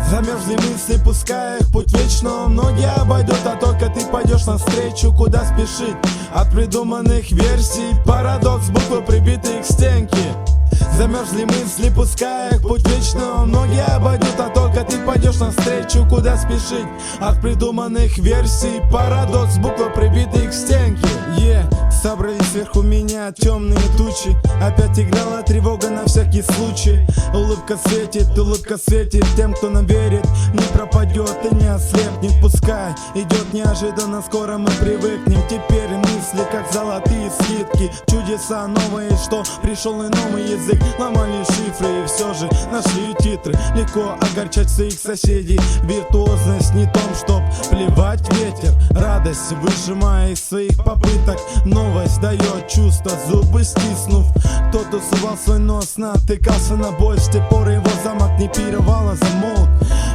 Замерзли мысли, пускай их путь вечно. Многие обойдут, а только ты пойдешь навстречу. Куда спешить от придуманных версий? Парадокс, буквы прибитые к стенке. Замерзли мысли, пускай их путь вечно. Многие обойдут, а только ты пойдешь навстречу. Куда спешить от придуманных версий? Парадокс, буквы прибитые к стенке. Собрались сверху меня темные тучи. Опять играла тревога на всякий случай. Улыбка светит тем, кто нам верит. Не пропадет и не ослепнет. Пускай идет неожиданно, скоро мы привыкнем. Теперь мысли как золотые слитки. Чудеса новые, что пришел и новый язык. Ломали шифры и все же нашли титры. Легко огорчать своих соседей. Виртуозность не в том, чтоб плевать ветер. Радость выжимая из своих попыток. Новость дает чувство, зубы стиснув. Кто-то сувал свой нос, натыкался на боль. С тех пор его замок не пировал, а замолк.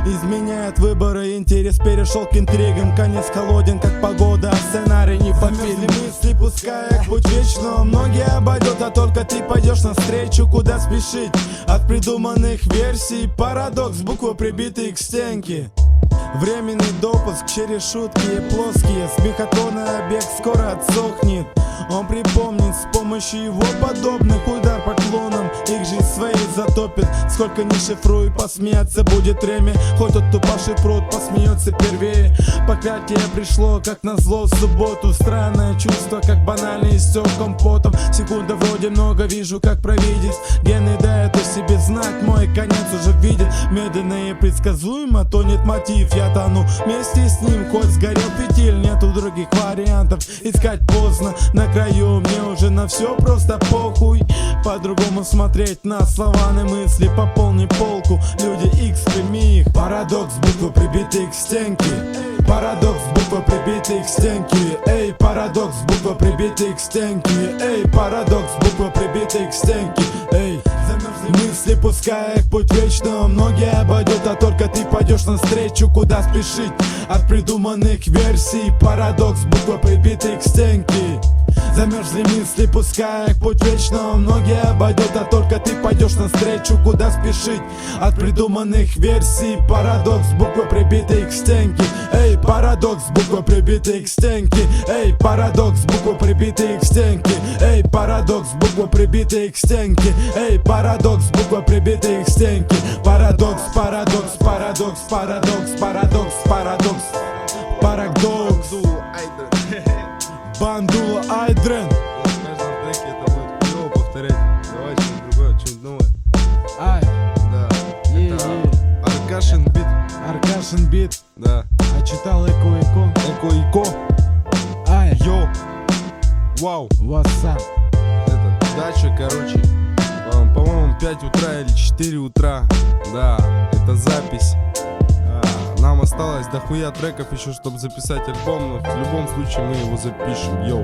Изменяет выборы, интерес перешел к интригам. Конец холоден, как погода, а сценарий не померили. Мысли, пускай их путь вечно. Многие обойдут, а только ты пойдешь навстречу. Куда спешить от придуманных версий? Парадокс, буквы прибитые к стенке. Временный допуск через шутки плоские. Смехотворный объект скоро отсохнет. Он припомнит с помощью его подобных удар поклоном. Их жизнь своей затопит. Сколько ни шифруй, посмеяться будет время. Хоть тот упавший пруд посмеется первее. Проклятие пришло как назло в субботу. Странное чувство, как банальный истек компотом. Секунда вроде много, вижу как провидец. Гены дают о себе знать, мой конец уже видит. Медленно и предсказуемо тонет мотив. Я тону вместе с ним, хоть сгорел фитиль. Нету других вариантов, искать поздно. На краю мне уже на все просто похуй. По-другому смотреть на слова, на мысли. Пополни полку, люди X, прими их. Парадокс, буквы прибитые к стенке. Парадокс, буквы прибитые к стенке. Эй, парадокс, буквы прибитые к стенке. Эй, парадокс, буквы прибитые к стенке. Эй, мысли, пускай их путь вечно. Многие обойдут, а только ты пойдешь навстречу. Куда спешить от придуманных версий? Парадокс, буквы прибитые к стенке. Замерзли мысли, пускай их путь вечно. Многие обойдут, а только ты пойдешь навстречу. Куда спешить от придуманных версий? Парадокс, буквы прибитые к стенке. Эй, парадокс, буквы прибитые к стенке. Эй, парадокс, буквы прибитые к стенке. Эй, парадокс, буквы прибитые к стенке. Эй, парадокс, буквы прибитые к стенке. Парадокс, парадокс, парадокс, парадокс, парадокс, парадокс, парадокс. Бандула Айдрен. В каждом треке это будет клево повторять. Давай что-нибудь другое, что-нибудь новое. Ай, Да. Это Аркашин бит. Аркашин бит. Да. А читал Эко. Эко. Ай, Йо. Вау. вассап. Это дача, короче. По-моему, 5 утра или 4 утра. Да, это запись. Нам осталось дохуя треков еще, чтобы записать альбом, но в любом случае мы его запишем. Йоу.